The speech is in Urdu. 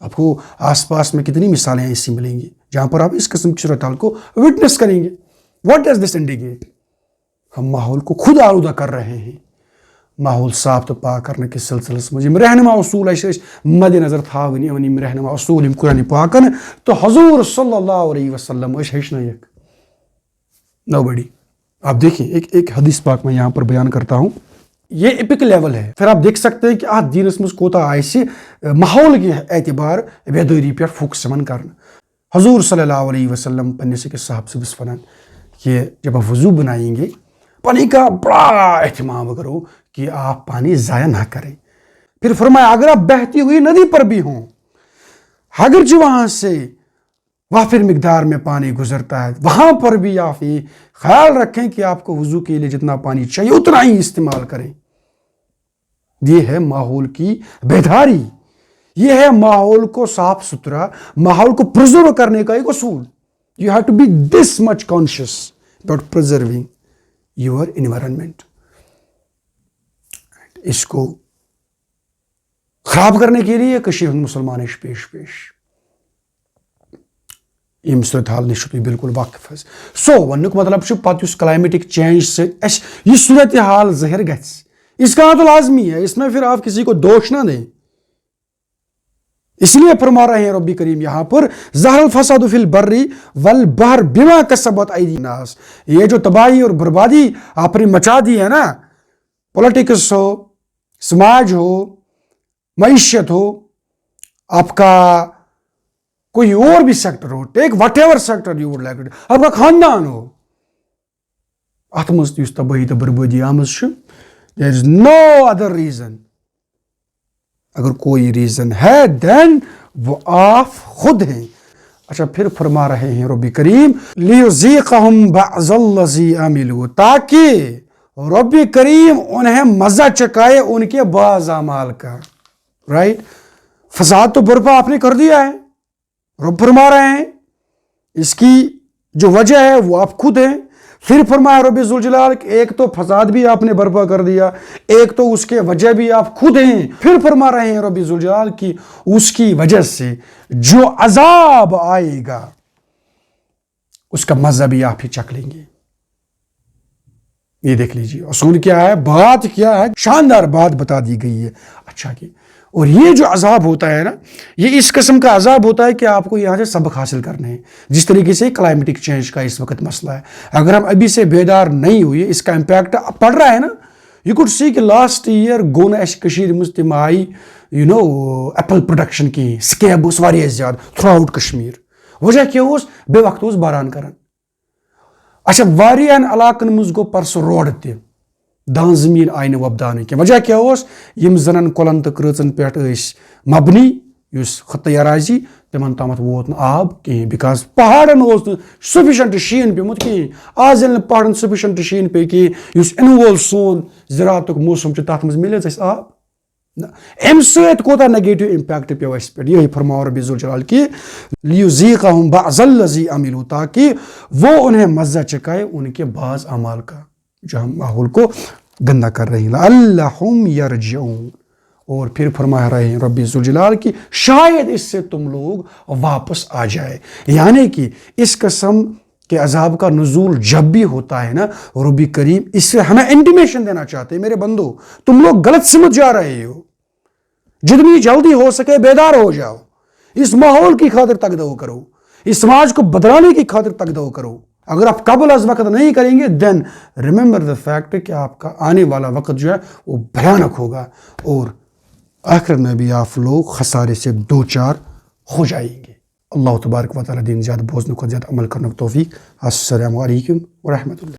آپ کو آس پاس میں کتنی مثالیں ایسی ملیں گی جہاں پر آپ اس قسم کی صورتحال کو وٹنس کریں گے. What does this indicate? ہم ماحول کو خود آلودہ کر رہے ہیں. ماحول صاف تو پاک کرنے کے سلسلس مجھ رہنما اصول مد نظر تھاون رہنما اصول قرآن پاکن تو حضور صلی اللہ علیہ وسلم ہیچنائک نو بڑی. آپ دیکھیں ایک حدیث پاک میں یہاں پر بیان کرتا ہوں. یہ ایپک لیول ہے. پھر آپ دیکھ سکتے ہیں کہ آج دینس مز کوتا آئے ماحول کے اعتبار بیداری پہ فوکس کرنا. حضور صلی اللہ علیہ وسلم پنس کے صاحب سے بس ونان کہ جب آپ وضو بنائیں گے پانی کا بڑا اہتمام کرو کہ آپ پانی ضائع نہ کریں. پھر فرمایا اگر آپ بہتی ہوئی ندی پر بھی ہوں اگر جو وہاں سے وافر مقدار میں پانی گزرتا ہے وہاں پر بھی آپ یہ خیال رکھیں کہ آپ کو وضو کے لیے جتنا پانی چاہیے اتنا ہی استعمال کریں. یہ ہے ماحول کی بیداری. یہ ہے ماحول کو صاف ستھرا ماحول کو پرزرو کرنے کا ایک اصول. You have to be this much conscious about preserving your environment. اس کو خراب کرنے کے لیے کشیر ہند مسلمان پیش یم صورتحال نش بالکل واقف. سو ونک مطلب پتہ اس کلائمیٹک چینج سے یہ صورتحال ظاہر گژھِ اس کا تو لازمی ہے. اس میں پھر آپ کسی کو دوش نہ دیں. اس لیے فرما رہے ہیں رب کریم یہاں پر ظہر الفساد فی البر والبحر بما کسبت ایدی الناس. یہ جو تباہی اور بربادی آپ نے مچا دی ہے نا، پولیٹکس ہو، سماج ہو، معیشت ہو، آپ کا کوئی اور بھی سیکٹر ہو، take whatever sector you would like to, آپ کا خاندان ہو، ات مز تس تباہی تو بربادی آمز دیر از نو ادر ریزن. اگر کوئی ریزن ہے دین وہ آپ خود ہیں. اچھا پھر فرما رہے ہیں رب کریم لیذیقہم بعض الذی عملوا، تاکہ رب کریم انہیں مزہ چکائے ان کے بعض اعمال کا. رائٹ؟ فساد تو برپا آپ نے کر دیا ہے، رب فرما رہے ہیں اس کی جو وجہ ہے وہ آپ خود ہیں. پھر فرمایا رب ذوالجلال ایک تو فساد بھی آپ نے برپا کر دیا، ایک تو اس کے وجہ بھی آپ خود ہیں. پھر فرما رہے ہیں رب ذوالجلال کی اس کی وجہ سے جو عذاب آئے گا اس کا مزہ بھی آپ ہی چکھ لیں گے. یہ دیکھ لیجیے اصول کیا ہے، بات کیا ہے، شاندار بات بتا دی گئی ہے. اچھا کہ اور یہ جو عذاب ہوتا ہے نا، یہ اس قسم کا عذاب ہوتا ہے کہ آپ کو یہاں سے سبق حاصل کرنے ہیں. جس طریقے سے کلائمیٹک چینج کا اس وقت مسئلہ ہے، اگر ہم ابھی سے بیدار نہیں ہوئے اس کا امپیکٹ پڑ رہا ہے نا. یو کوڈ سی کہ لاسٹ ایئر گو نا کشیر مز تم آئی ایپل پروڈکشن کی سکیب اس واریاہ زیادہ تھرو آؤٹ کشمیر. وجہ کیا اس بے وقت اس باران کرن. اچھا واریاہن علاقن مز گو پرس روڈ تہ دان زمین آئی نہ وبدانے کی. وجہ کیا اس یم زنن کلن تو کرچن پہ مبنی اس خطہ اراضی تمن تامت ووت آب کہیں بیکاز پہاڑن سفیشنٹ شین پیومت کہیں. آج یل پہاڑن سفیشنٹ شین پہ کہیں اس ان وول سون زراعت موسم تر مز ملے اس آب. ام سۭتۍ کوتاہ نیگیٹو امپیکٹ پیو اس پہ. یہ فرماؤ رب ذوالجلال کی لیذیقہم بعض الذی عملوا، تاکہ وہ انہیں مزہ چکائے ان کے بعض اعمال کا جو ہم ماحول کو گندا کر رہے ہیں. لعلہم یرجعون. اور پھر فرما رہے ہیں رب ذوالجلال کی شاید اس سے تم لوگ واپس آ جائے. یعنی کہ اس قسم کے عذاب کا نزول جب بھی ہوتا ہے نا، رب کریم اس سے ہمیں انٹیمیشن دینا چاہتے ہیں میرے بندو تم لوگ غلط سمجھ جا رہے ہو، جتنی جلدی ہو سکے بیدار ہو جاؤ. اس ماحول کی خاطر تقدو کرو، اس سماج کو بدلانے کی خاطر تقدو کرو. اگر آپ قبل از وقت نہیں کریں گے دین ریممبر دا فیکٹ کہ آپ کا آنے والا وقت جو ہے وہ بھیانک ہوگا اور آخر میں بھی آپ لوگ خسارے سے دو چار ہو جائیں گے. اللہ تبارک و تعالیٰ دین زیادہ بوزن کو زیادہ عمل کرنے کی توفیق. السلام علیکم ورحمۃ اللہ.